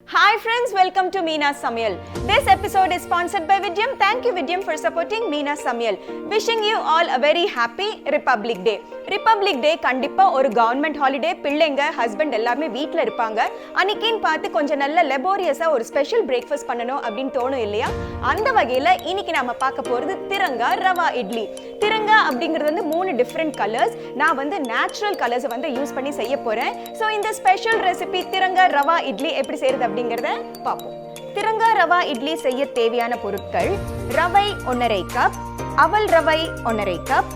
Hi friends, welcome to Meena Samayal. This episode is sponsored by Vidyam. Thank you Vidyam for supporting Meena Samayal. Wishing you all a very happy Republic Day. Republic Day கண்டிப்பா ஒரு government holiday. பிள்ளைங்க husband எல்லாரும் வீட்ல இருப்பாங்க. அன்னைக்குன்னு பார்த்து கொஞ்சம் நல்ல லெபோரியஸா ஒரு ஸ்பெஷல் பிரேக்ஃபாஸ்ட் பண்ணணும் அப்படின்னு தோணும் இல்லையா? அந்த வகையில இன்னைக்கு நாம பார்க்க போறது திரங்கா ரவா இட்லி. திரங்கா அப்படிங்கிறது வந்து 3 டிஃபரண்ட் கலர்ஸ். நான் வந்து நேச்சுரல் கலர்ஸ் வந்து யூஸ் பண்ணி செய்ய போறேன். சோ இந்த ஸ்பெஷல் ரெசிபி திரங்கா ரவா இட்லி எப்படி செய்யறது அப்படிங்கறத பாப்போம். திரங்கா ரவா இட்லி செய்ய தேவையான பொருட்கள்: ரவை 1.5 கப், அவல் ரவை 1.5 கப்,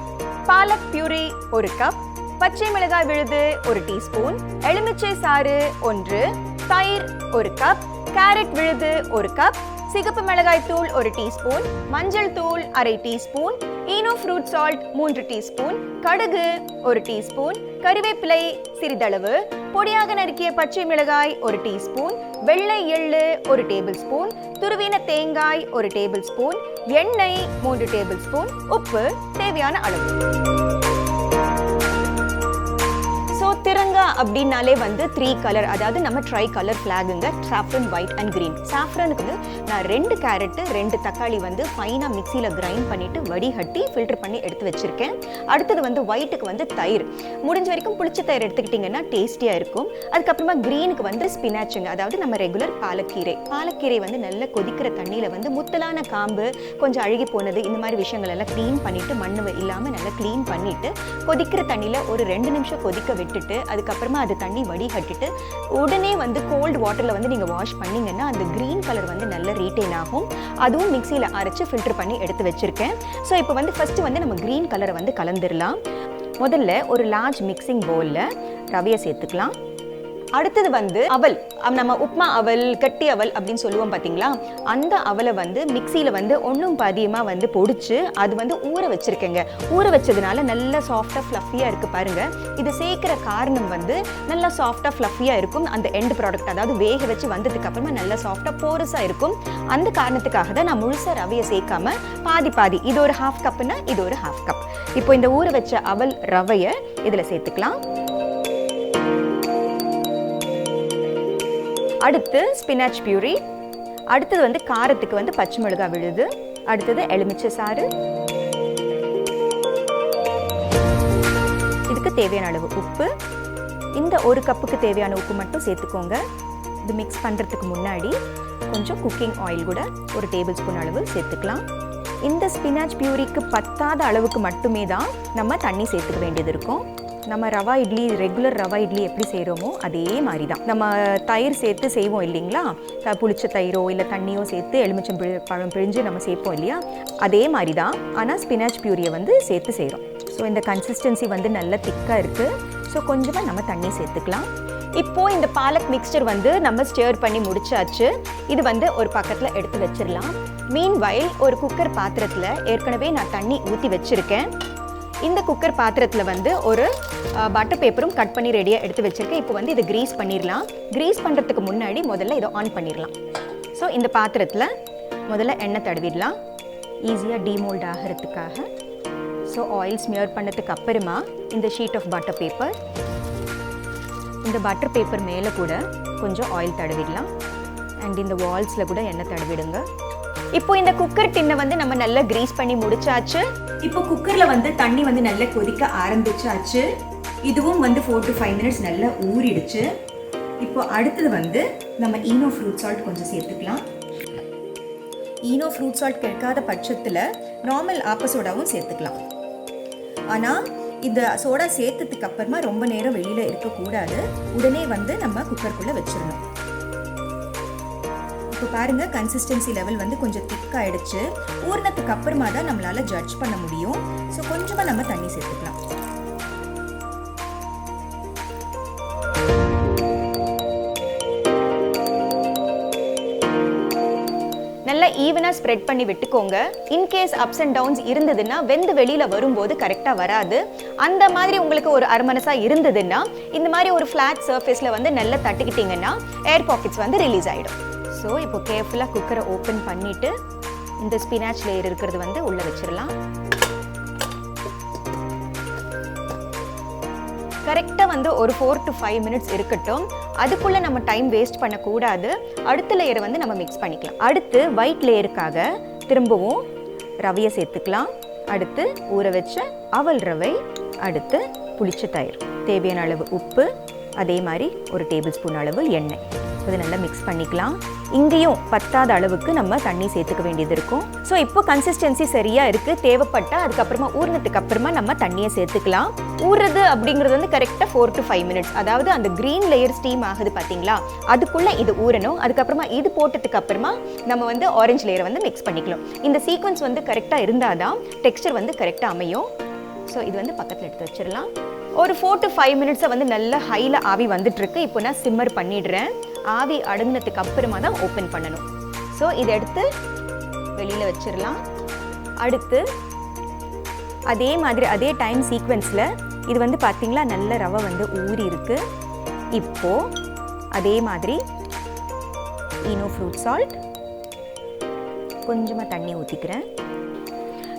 பாலக் பியூரி 1 கப், பச்சை மிளகாய் விழுது 1 டீஸ்பூன், எலுமிச்சை சாறு 1, தயிர் 1 கப், கேரட் விழுது 1 கப், சிகப்பு மிளகாய் தூள் 1 டீஸ்பூன், மஞ்சள் தூள் 1/2 teaspoon, Eno fruit salt 3 teaspoon, கடுகு 1 டீஸ்பூன், கறிவேப்பிலை சிறிதளவு, பொடியாக நறுக்கிய பச்சை மிளகாய் 1 டீஸ்பூன், வெள்ளை எள்ளு 1 டேபிள் ஸ்பூன், துருவின தேங்காய் 1 டேபிள் ஸ்பூன், எண்ணெய் 3 டேபிள் ஸ்பூன், உப்பு தேவையான அளவு. திரங்கா அப்படின்னாலே வந்து 3 கலர், அதாவது நம்ம ட்ரை கலர் ஃபிளாகுங்க, சாஃப்ரன், ஒயிட் அண்ட் கிரீன். சாஃப்ரனுக்கு வந்து நான் 2 கேரட் 2 தக்காளி வந்து ஃபைனா மிக்சியில கிரைண்ட் பண்ணிட்டு வடிகட்டி ஃபில்டர் பண்ணி எடுத்து வச்சிருக்கேன். அடுத்தது வந்து ஒயிட்டுக்கு வந்து தயிர், முடிஞ்ச வரைக்கும் புளிச்ச தயிர் எடுத்துக்கிட்டிங்கன்னா டேஸ்டியா இருக்கும். அதுக்கப்புறமா கிரீனுக்கு வந்து ஸ்பினாச்சுங்க, அதாவது நம்ம ரெகுலர் பாலக்கீரை. பாலக்கீரை வந்து நல்ல கொதிக்கிற தண்ணியில வந்து முத்தலான காம்பு, கொஞ்சம் அழுகி போனது, இந்த மாதிரி விஷயங்கள் எல்லாம் க்ளீன் பண்ணிட்டு மண்ணு இல்லாம நல்லா க்ளீன் பண்ணிட்டு கொதிக்கிற தண்ணியில ஒரு 2 நிமிஷம் கொதிக்க விட்டுட்டு அதுக்கப்புறமா அது தண்ணி வடிகட்டிட்டு உடனே வந்து கோல்டு வாட்டர்ல வந்து நீங்க வாஷ் பண்ணீங்கன்னா அந்த கிரீன் கலர் வந்து நல்லா ரீட்டைன் ஆகும். அதுவும் மிக்சியில அரைச்சு ஃபில்டர் பண்ணி எடுத்து வச்சிருக்கேன். ஸோ இப்போ வந்து ஃபர்ஸ்ட் வந்து நம்ம கிரீன் கலரை வந்து கலந்துடலாம். முதல்ல ஒரு லார்ஜ் மிக்சிங் பவுல்ல ரவையை சேர்த்துக்கலாம். அடுத்தது வந்து அவல், நம்ம உப்மா அவல், கட்டி அவல் அப்படின்னு சொல்லுவோம் பார்த்தீங்களா, அந்த அவலை வந்து மிக்சியில் வந்து ஒன்றும் பாதியமாக வந்து பொடிச்சு அது வந்து ஊற வச்சுருக்கேங்க. ஊற வச்சதுனால நல்லா சாஃப்டாக ஃப்ளஃபியாக இருக்குது பாருங்கள். இது சேர்க்குற காரணம் வந்து நல்லா சாஃப்டாக ஃப்ளஃபியாக இருக்கும். அந்த எண்ட் ப்ராடக்ட், அதாவது வேக வச்சு வந்ததுக்கு அப்புறமா நல்லா சாஃப்டாக போரஸாக இருக்கும். அந்த காரணத்துக்காக தான் நான் முழுசாக ரவையை சேர்க்காம பாதி இது ஒரு 1/2 கப்புன்னா இது ஒரு 1/2 கப். இப்போ இந்த ஊற வச்ச அவல் ரவையை இதில் சேர்த்துக்கலாம். அடுத்து ஸ்பினாச் பியூரி, அடுத்தது வந்து காரத்துக்கு வந்து பச்சை மிளகாய் விழுது, அடுத்தது எலுமிச்சை சாறு, இதுக்கு தேவையான அளவு உப்பு. இந்த 1 கப்புக்கு தேவையான உப்பு மட்டும் சேர்த்துக்கோங்க. இது மிக்ஸ் பண்ணுறதுக்கு முன்னாடி கொஞ்சம் குக்கிங் ஆயில் கூட 1 டேபிள் ஸ்பூன் அளவு சேர்த்துக்கலாம். இந்த ஸ்பினாச் பியூரிக்கு பத்தாத அளவுக்கு மட்டுமே தான் நம்ம தண்ணி சேர்த்துக்க வேண்டியது இருக்கும். நம்ம ரவா இட்லி, ரெகுலர் ரவா இட்லி எப்படி செய்கிறோமோ அதே மாதிரி தான். நம்ம தயிர் சேர்த்து செய்வோம் இல்லைங்களா, புளிச்ச தயிரோ இல்லை தண்ணியோ சேர்த்து எலுமிச்சம் பழம் பிழிஞ்சு நம்ம சேர்ப்போம் இல்லையா, அதே மாதிரி தான். ஆனால் ஸ்பினாச் பியூரியை வந்து சேர்த்து செய்கிறோம். ஸோ இந்த கன்சிஸ்டன்சி வந்து நல்ல திக்காக இருக்குது. ஸோ கொஞ்சமாக நம்ம தண்ணி சேர்த்துக்கலாம். இப்போது இந்த பாலக் மிக்ஸ்சர் வந்து நம்ம ஸ்டிர் பண்ணி முடிச்சாச்சு. இது வந்து ஒரு பக்கத்தில் எடுத்து வச்சிடலாம். மீன்வைல் ஒரு குக்கர் பாத்திரத்தில் ஏற்கனவே நான் தண்ணி ஊற்றி வச்சுருக்கேன். இந்த குக்கர் பாத்திரத்தில் வந்து ஒரு பட்டர் பேப்பரும் கட் பண்ணி ரெடியாக எடுத்து வச்சுருக்கேன். இப்போ வந்து இதை கிரீஸ் பண்ணிடலாம். கிரீஸ் பண்ணுறதுக்கு முன்னாடி முதல்ல இதை ஆன் பண்ணிடலாம். ஸோ இந்த பாத்திரத்தில் முதல்ல எண்ணெய் தடவிடலாம், ஈஸியாக டீமோல்ட் ஆகிறதுக்காக. ஸோ ஆயில் ஸ்மியர் பண்ணதுக்கு அப்புறமா இந்த ஷீட் ஆஃப் பட்டர் பேப்பர், இந்த பட்டர் பேப்பர் மேலே கூட கொஞ்சம் ஆயில் தடவிடலாம். அண்ட் இந்த வால்ஸில் கூட எண்ணெய் தடவிடுங்க. இப்போ இந்த குக்கர் டின்னை வந்து நம்ம நல்லா கிரீஸ் பண்ணி முடிச்சாச்சு. இப்போ குக்கர்ல வந்து தண்ணி வந்து நல்லா கொதிக்க ஆரம்பிச்சாச்சு. இதுவும் வந்து 4 to 5 மினிட்ஸ் நல்லா ஊறிடுச்சு. இப்போ அடுத்தது வந்து நம்ம ஈனோ ஃப்ரூட் சால்ட் கொஞ்சம் சேர்த்துக்கலாம். ஈனோ ஃப்ரூட் சால்ட் கிடைக்காத பட்சத்தில் நார்மல் ஆப்ப சோடாவும் சேர்த்துக்கலாம். ஆனால் இந்த சோடா சேர்த்ததுக்கு அப்புறமா ரொம்ப நேரம் வெளியில் இருக்கக்கூடாது. உடனே வந்து நம்ம குக்கருக்குள்ளே வச்சிடணும். இப்போ பாருங்க, கன்சிஸ்டன்சி லெவல் வந்து கொஞ்சம் திக் ஆயிடுச்சு. ஊறினதுக்கு அப்புறமா தான் நம்மளால ஜட்ஜ் பண்ண முடியும். ஸோ கொஞ்சமாக நம்ம தண்ணி சேர்த்துக்கலாம். நல்லா ஈவனாக ஸ்ப்ரெட் பண்ணி விட்டுக்கோங்க. இன்கேஸ் அப்ஸ் அண்ட் டவுன்ஸ் இருந்ததுன்னா வெந்து வெளியில் வரும்போது கரெக்டாக வராது. அந்த மாதிரி உங்களுக்கு ஒரு அரமனசாக இருந்ததுன்னா இந்த மாதிரி ஒரு ஃப்ளாட் சர்ஃபேஸில் வந்து நல்லா தட்டிக்கிட்டிங்கன்னா ஏர் பாக்கெட்ஸ் வந்து ரிலீஸ் ஆகிடும். ஸோ இப்போ கேர்ஃபுல்லாக குக்கரை ஓப்பன் பண்ணிவிட்டு இந்த ஸ்பினாச் லேயர் இருக்கிறது வந்து உள்ளே வச்சிடலாம். கரெக்டாக வந்து ஒரு 4 to 5 minutes இருக்கட்டும். அதுக்குள்ளே நம்ம டைம் வேஸ்ட் பண்ணக்கூடாது. அடுத்த லேயரை வந்து நம்ம மிக்ஸ் பண்ணிக்கலாம். அடுத்து ஒயிட் லேயருக்காக திரும்பவும் ரவையை சேர்த்துக்கலாம். அடுத்து ஊற வச்ச அவல் ரவை, அடுத்து புளிச்ச தயிர், தேவையான அளவு உப்பு, அதே மாதிரி ஒரு டேபிள் ஸ்பூன் அளவு எண்ணெய். இது நல்லா மிக்ஸ் பண்ணிக்கலாம். இங்கேயும் பத்தாத அளவுக்கு நம்ம தண்ணி சேர்த்துக்க வேண்டியது இருக்கும். ஸோ இப்போ கன்சிஸ்டன்சி சரியாக இருக்குது. தேவைப்பட்ட அதுக்கப்புறமா ஊறினதுக்கு அப்புறமா நம்ம தண்ணியை சேர்த்துக்கலாம். ஊறுறது அப்படிங்கிறது வந்து கரெக்டாக 4 to 5 minutes. அதாவது அந்த க்ரீன் லேயர் ஸ்டீம் ஆகுது பார்த்தீங்களா, அதுக்குள்ளே இது ஊறணும். அதுக்கப்புறமா இது போட்டதுக்கு அப்புறமா நம்ம வந்து ஆரஞ்சு லேயரை வந்து மிக்ஸ் பண்ணிக்கலாம். இந்த சீக்வன்ஸ் வந்து கரெக்டாக இருந்தால் தான் டெக்ஸ்சர் வந்து கரெக்டாக அமையும். ஸோ இது வந்து பக்கத்தில் எடுத்து வச்சிடலாம். ஒரு 4 to 5 minutes வந்து நல்ல ஹையில் ஆவி வந்துட்டுருக்கு. இப்போ நான் சிம்மர் பண்ணிடுறேன். ஆவி அடங்கினதுக்கு அப்புறமா தான் ஓப்பன் பண்ணணும். ஸோ இதை எடுத்து வெளியில் வச்சிடலாம். அடுத்து அதே மாதிரி அதே டைம் சீக்வென்ஸில் இது வந்து பார்த்தீங்களா நல்ல ரவை வந்து ஊறி இருக்கு. இப்போது அதே மாதிரி ஈனோ ஃப்ரூட் சால்ட், கொஞ்சமாக தண்ணி ஊற்றிக்கிறேன்.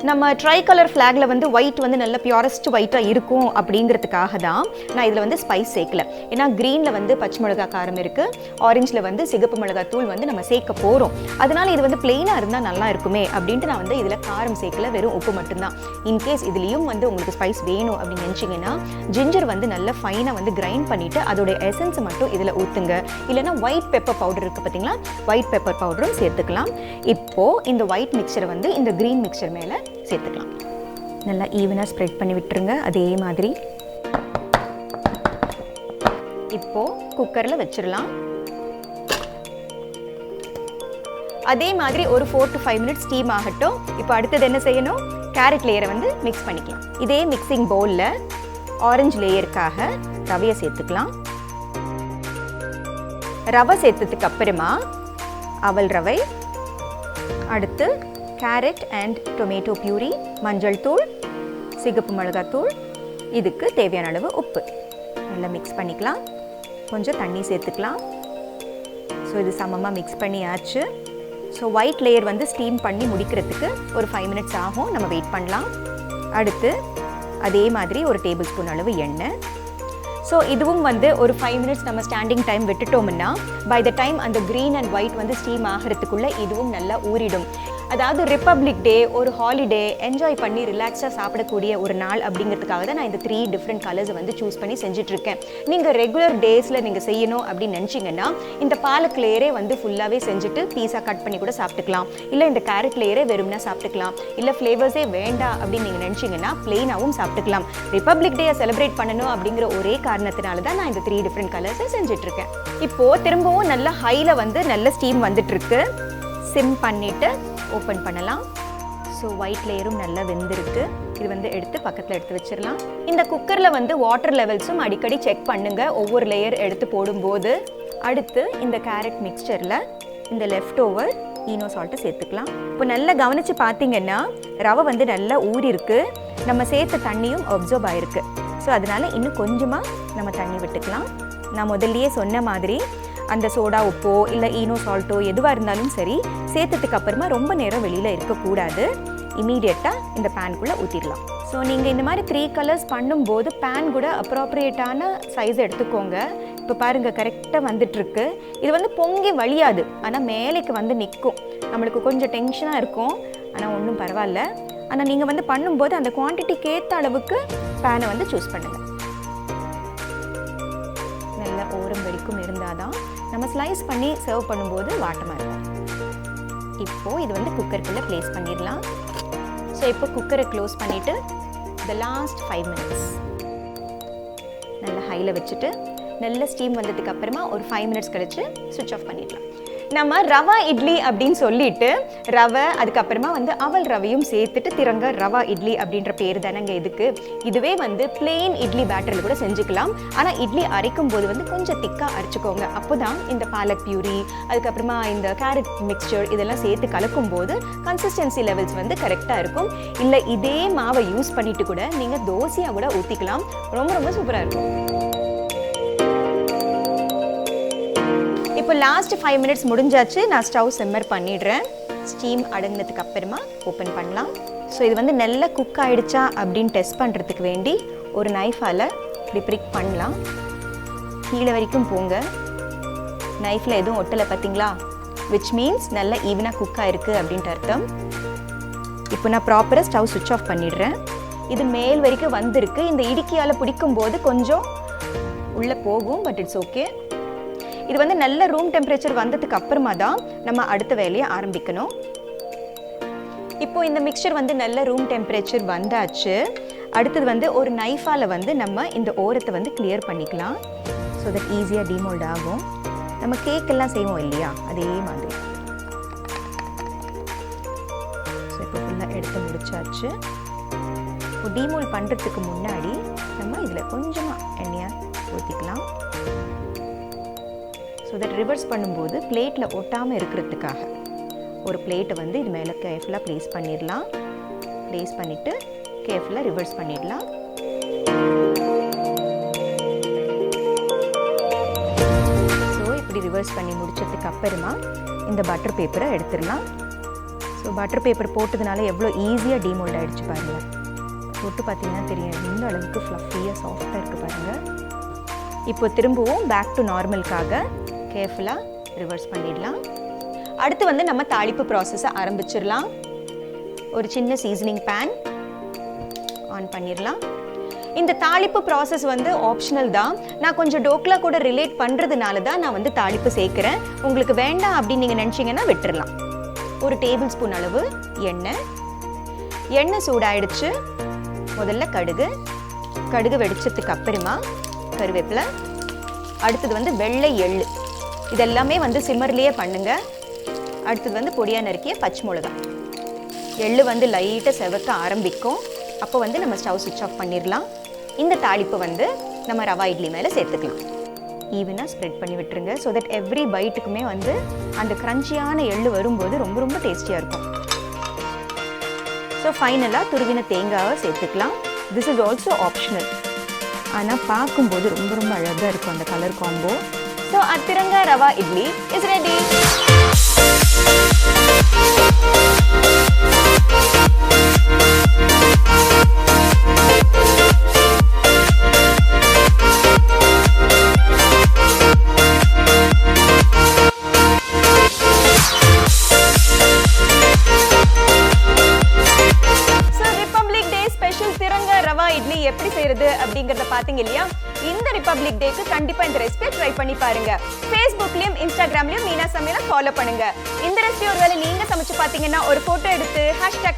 நம்ம ட்ரைகலர் ஃப்ளாகில் வந்து ஒயிட் வந்து நல்ல பியூரஸ்ட் ஒயிட்டாக இருக்கும் அப்படிங்கிறதுக்காக தான் நான் இதில் வந்து ஸ்பைஸ் சேர்க்கல. ஏன்னா க்ரீனில் வந்து பச்சை மிளகா காரம் இருக்குது, ஆரஞ்சில் வந்து சிகப்பு மிளகா தூள் வந்து நம்ம சேர்க்க போகிறோம். அதனால் இது வந்து பிளெயினாக இருந்தால் நல்லா இருக்குமே அப்படின்ட்டு நான் வந்து இதில் காரம் சேர்க்கல, வெறும் உப்பு மட்டும்தான். இன்கேஸ் இதுலேயும் வந்து உங்களுக்கு ஸ்பைஸ் வேணும் அப்படின்னு நினச்சிங்கன்னா ஜிஞ்சர் வந்து நல்லா ஃபைனாக வந்து கிரைண்ட் பண்ணிவிட்டு அதோடைய எசன்ஸை மட்டும் இதில் ஊற்றுங்க. இல்லைனா ஒயிட் பெப்பர் பவுடர் இருக்குது பார்த்தீங்களா, ஒயிட் பெப்பர் பவுடரும் சேர்த்துக்கலாம். இப்போது இந்த ஒயிட் மிக்சரை வந்து இந்த க்ரீன் மிக்சர் மேலே சேர்த்துக்கலாம். நல்லா ஈவனாக ஸ்ப்ரெட் பண்ணி விட்டுருங்க. அதே மாதிரி இப்போ குக்கரில் வச்சிடலாம். அதே மாதிரி ஒரு 4 to 5 minutes ஸ்டீம் ஆகட்டும். இப்போ அடுத்தது என்ன செய்யணும், கேரட் லேயரை வந்து மிக்ஸ் பண்ணிக்கலாம். இதே மிக்சிங் பவுலில் ஆரஞ்சு லேயருக்காக ரவையை சேர்த்துக்கலாம். ரவை சேர்த்ததுக்கு அப்புறமா அவல் ரவை, அடுத்து கேரட் அண்ட் டொமேட்டோ பியூரி, மஞ்சள் தூள், சிகப்பு மிளகாத்தூள், இதுக்கு தேவையான அளவு உப்பு நல்லா மிக்ஸ் பண்ணிக்கலாம். கொஞ்சம் தண்ணி சேர்த்துக்கலாம். ஸோ இது சமமாக மிக்ஸ் பண்ணியாச்சு. ஸோ ஒயிட் லேயர் வந்து ஸ்டீம் பண்ணி முடிக்கிறதுக்கு ஒரு 5 minutes ஆகும். நம்ம வெயிட் பண்ணலாம். அடுத்து அதே மாதிரி ஒரு டேபிள் ஸ்பூன் அளவு எண்ணெய். ஸோ இதுவும் வந்து ஒரு 5 minutes நம்ம ஸ்டாண்டிங் டைம் விட்டுட்டோம்னா பை த டைம் அந்த க்ரீன் அண்ட் ஒயிட் வந்து ஸ்டீம் ஆகிறதுக்குள்ளே இதுவும் நல்லா ஊறிடும். அதாவது ரிப்பப்ளிக் டே, ஒரு ஹாலிடே, என்ஜாய் பண்ணி ரிலாக்ஸாக சாப்பிடக்கூடிய ஒரு நாள் அப்படிங்கிறதுக்காக தான் நான் இந்த 3 different கலர்ஸை வந்து சூஸ் பண்ணி செஞ்சுட்ருக்கேன். நீங்கள் ரெகுலர் டேஸில் நீங்கள் செய்யணும் அப்படின்னு நினச்சிங்கன்னா இந்த பாலக் லேயரே வந்து ஃபுல்லாகவே செஞ்சுட்டு பீஸாக கட் பண்ணி கூட சாப்பிட்டுக்கலாம். இல்லை இந்த கேரட் லேயரே வெறும்னா சாப்பிட்டுக்கலாம். இல்லை ஃப்ளேவர்ஸே வேண்டாம் அப்படின்னு நீங்கள் நினச்சிங்கன்னா பிளெயினாகவும் சாப்பிட்டுக்கலாம். ரிப்பப்ளிக் டேயை செலிப்ரேட் பண்ணணும் அப்படிங்கிற ஒரே காரணத்தினால தான் நான் இந்த 3 different கலர்ஸை செஞ்சிட்ருக்கேன். இப்போது திரும்பவும் நல்ல ஹையில் வந்து நல்ல ஸ்டீம் வந்துட்டுருக்கு. சிம் பண்ணிவிட்டு ஓப்பன் பண்ணலாம். ஸோ ஒயிட் லேயரும் நல்லா வெந்திருக்கு. இது வந்து எடுத்து பக்கத்தில் எடுத்து வச்சிடலாம். இந்த குக்கரில் வந்து வாட்டர் லெவல்ஸும் அடிக்கடி செக் பண்ணுங்கள் ஒவ்வொரு லேயர் எடுத்து போடும்போது. அடுத்து இந்த கேரட் மிக்சரில் இந்த லெஃப்ட் ஓவர் ஈனோ சால்ட்டை சேர்த்துக்கலாம். இப்போ நல்லா கவனித்து பார்த்தீங்கன்னா ரவை வந்து நல்லா ஊறி இருக்கு. நம்ம சேர்த்த தண்ணியும் அப்சர்வ் ஆகிருக்கு. ஸோ அதனால் இன்னும் கொஞ்சமாக நம்ம தண்ணி விட்டுக்கலாம். நான் முதல்லையே சொன்ன மாதிரி அந்த சோடா உப்போ இல்லை ஈனோ சால்ட்டோ எதுவாக இருந்தாலும் சரி சேர்த்ததுக்கு அப்புறமா ரொம்ப நேரம் வெளியில் இருக்கக்கூடாது. இமீடியட்டாக இந்த பேனுக்குள்ளே ஊற்றிடலாம். ஸோ நீங்கள் இந்த மாதிரி 3 கலர்ஸ் பண்ணும்போது பேன் கூட அப்ராப்ரியேட்டான சைஸ் எடுத்துக்கோங்க. இப்போ பாருங்கள் கரெக்டாக வந்துட்டுருக்கு. இது வந்து பொங்கி வழியாது, ஆனால் மேலேக்கு வந்து நிற்கும். நம்மளுக்கு கொஞ்சம் டென்ஷனாக இருக்கும், ஆனால் ஒன்றும் பரவாயில்ல. ஆனால் நீங்கள் வந்து பண்ணும்போது அந்த குவான்டிட்டிக்கு ஏற்ற அளவுக்கு பேனை வந்து சூஸ் பண்ணுங்கள். நல்ல ஓரம் வரைக்கும் இருந்தால் தான் நம்ம ஸ்லைஸ் பண்ணி சர்வ் பண்ணும்போது வாட்டமாக இருக்கும். இப்போது இது வந்து குக்கருக்குள்ளே ப்ளேஸ் பண்ணிடலாம். ஸோ இப்போ குக்கரை க்ளோஸ் பண்ணிவிட்டு the last 5 minutes நல்லா ஹையில் வச்சுட்டு நல்ல ஸ்டீம் வந்ததுக்கு அப்புறமா ஒரு 5 minutes கழிச்சு ஸ்விட்ச் ஆஃப் பண்ணிடலாம். நம்ம ரவா இட்லி அப்படின்னு சொல்லிட்டு ரவை அதுக்கப்புறமா வந்து அவல் ரவையும் சேர்த்துட்டு திரங்க ரவா இட்லி அப்படின்ற பேர் தானங்க இதுக்கு. இதுவே வந்து பிளெயின் இட்லி பேட்டரில் கூட செஞ்சுக்கலாம். ஆனால் இட்லி அரைக்கும் போது வந்து கொஞ்சம் திக்காக அரைச்சிக்கோங்க. அப்போ தான் இந்த பாலக் பியூரி அதுக்கப்புறமா இந்த கேரட் மிக்சர் இதெல்லாம் சேர்த்து கலக்கும் போது கன்சிஸ்டன்சி லெவல்ஸ் வந்து கரெக்டாக இருக்கும். இல்லை இதே மாவை யூஸ் பண்ணிட்டு கூட நீங்கள் தோசையாக கூட ஊற்றிக்கலாம். ரொம்ப ரொம்ப சூப்பராக இருக்கும். இப்போ லாஸ்ட் 5 minutes முடிஞ்சாச்சு. நான் ஸ்டவ் சிம்மர் பண்ணிடுறேன். ஸ்டீம் அடங்கினதுக்கு அப்புறமா ஓப்பன் பண்ணலாம். ஸோ இது வந்து நல்லா குக் ஆகிடுச்சா அப்படின்னு டெஸ்ட் பண்ணுறதுக்கு வேண்டி ஒரு நைஃபால் இப்படி பிரிக் பண்ணலாம். கீழே வரைக்கும் போங்க. நைஃப்பில் எதுவும் ஒட்டலை பார்த்தீங்களா? விச் மீன்ஸ் நல்லா ஈவனாக குக் ஆயிருக்கு அப்படின்ட்டு அர்த்தம். இப்போ நான் ப்ராப்பராக ஸ்டவ் சுவிட்ச் ஆஃப் பண்ணிடுறேன். இது மேல் வரைக்கும் வந்திருக்கு. இந்த இடுக்கியால் பிடிக்கும் போது கொஞ்சம் உள்ளே போகும், பட் இட்ஸ் ஓகே. இது வந்து நல்ல ரூம் டெம்பரேச்சர் வந்ததுக்கு அப்புறமா தான் நம்ம அடுத்த வேலையை ஆரம்பிக்கணும். இப்போ இந்த மிக்சர் வந்து நல்ல ரூம் டெம்பரேச்சர் வந்தாச்சு. அடுத்தது வந்து ஒரு நைஃபால் வந்து நம்ம இந்த ஓரத்தை வந்து கிளியர் பண்ணிக்கலாம். ஸோ தட் ஈஸியாக டீமோல்ட் ஆகும். நம்ம கேக்கெல்லாம் செய்வோம் இல்லையா, அதே மாதிரி. ஸோ இப்போ ஃபுல்லாக எடுத்து முடிச்சாச்சு. இப்போ டீமோல்ட் பண்ணுறதுக்கு முன்னாடி நம்ம இதில் கொஞ்சமாக எண்ணெயை ஊற்றிக்கலாம். ஸோ தட் ரிவர்ஸ் பண்ணும்போது பிளேட்டில் ஒட்டாமல் இருக்கிறதுக்காக ஒரு பிளேட்டை வந்து இது மேலே கேர்ஃபுல்லாக ப்ளேஸ் பண்ணிடலாம். ப்ளேஸ் பண்ணிவிட்டு கேர்ஃபுல்லாக ரிவர்ஸ் பண்ணிடலாம். ஸோ இப்படி ரிவர்ஸ் பண்ணி முடிச்சதுக்கு அப்புறமா இந்த பட்டர் பேப்பரை எடுத்துடலாம். ஸோ பட்டர் பேப்பர் போட்டதுனால எவ்வளோ ஈஸியாக டீமோல்ட் ஆகிடுச்சு பாருங்கள். தொட்டு பார்த்தீங்கன்னா தெரியும் எந்த அளவுக்கு ஃப்ளஃபியாக சாஃப்டாக இருக்குது பாருங்கள். இப்போ திரும்பவும் பேக் டு நார்மலுக்காக கேர்ஃபுல்லாக ரிவர்ஸ் பண்ணிடலாம். அடுத்து வந்து நம்ம தாளிப்பு ப்ராசஸை ஆரம்பிச்சிடலாம். ஒரு சின்ன சீசனிங் பேன் ஆன் பண்ணிடலாம். இந்த தாளிப்பு ப்ராசஸ் வந்து ஆப்ஷனல் தான். நான் கொஞ்சம் டோக்லா கூட ரிலேட் பண்ணுறதுனால தான் நான் வந்து தாளிப்பு சேர்க்குறேன். உங்களுக்கு வேண்டாம் அப்படின்னு நீங்கள் நினச்சிங்கன்னா விட்டுடலாம். ஒரு டேபிள் ஸ்பூன் அளவு எண்ணெய் சூடாயிடுச்சு. முதல்ல கடுகு வெடிச்சதுக்கு அப்புறமா கருவேப்பிலை, அடுத்தது வந்து வெள்ளை எள்ளு. இதெல்லாமே வந்து சிம்மர்லேயே பண்ணுங்க. அடுத்தது வந்து பொடியாக நறுக்கிய பச்சை மிளகாய். எள்ளு வந்து லைட்டாக செவக்க ஆரம்பிக்கும். அப்போ வந்து நம்ம ஸ்டவ் சுவிட்ச் ஆஃப் பண்ணிடலாம். இந்த தாளிப்பை வந்து நம்ம ரவா இட்லி மேலே சேர்த்துக்கலாம். ஈவனாக ஸ்ப்ரெட் பண்ணி விட்டுருங்க. ஸோ தட் எவ்ரி பைட்டுக்குமே வந்து அந்த க்ரன்ச்சியான எள்ளு வரும்போது ரொம்ப ரொம்ப டேஸ்டியாக இருக்கும். ஸோ ஃபைனலாக துருவின தேங்காவை சேர்த்துக்கலாம். This is also optional. ஆனால் பார்க்கும்போது ரொம்ப ரொம்ப அழகாக இருக்கும் அந்த colour combo. So Tiranga Rawa Idly is ready. Tiranga Rawa Idly எப்படி செய்யறது அப்படிங்கறத பாத்தீங்க இல்லையா? இந்த ரிபப்ளிக் டேக்கு கண்டிப்பா இந்த ரெசிபியை ட்ரை பண்ணி பாருங்க. Facebookலயும் Instagramலயும் மீனா சமையலை ஃபாலோ பண்ணுங்க. இந்த ரெசிபி ஒருவேளை நீங்க சமைச்சு பாத்தீங்கன்னா ஒரு போட்டோ எடுத்து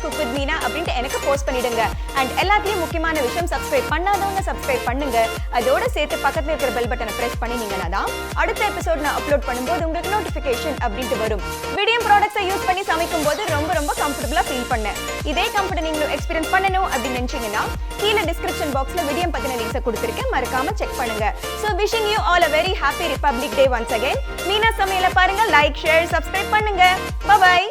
#cookWithMeena அப்படினு எனக்கு போஸ்ட் பண்ணிடுங்க. அண்ட் எல்லாத்தையும் முக்கியமான விஷயம் சப்ஸ்கிரைப் பண்ணாதவங்க சப்ஸ்கிரைப் பண்ணுங்க. அதோட சேர்த்து பக்கத்துல இருக்கிற பெல் பட்டனை பிரஸ் பண்ணீங்கன்னா தான் அடுத்த எபிசோட் நான் அப்லோட் பண்ணும்போது உங்களுக்கு நோட்டிஃபிகேஷன் அப்படினு வரும். விடியம் ப்ராடக்ட்ஸை யூஸ் பண்ணி சமைக்கும் போது ரொம்ப ரொம்ப கம்ஃபர்ட்டபிளா ஃபீல் பண்ணேன். இதே கம்ஃபர்ட் நீங்களும் எக்ஸ்பீரியன்ஸ் பண்ணணும் அப்படின்னு நினைச்சீங்கன்னா கீழே டிஸ்கிரிப்ஷன் பாக்ஸ்ல விடியம் பத்தின லிங்க்ஸை கொடுத்திருக்கேன், மறக்காம செக் பண்ணுங்க. So wishing you all a very happy Republic Day once again. Meena சமையலை பாருங்க, லைக், ஷேர், சப்ஸ்கிரைப் பண்ணுங்க. Bye bye.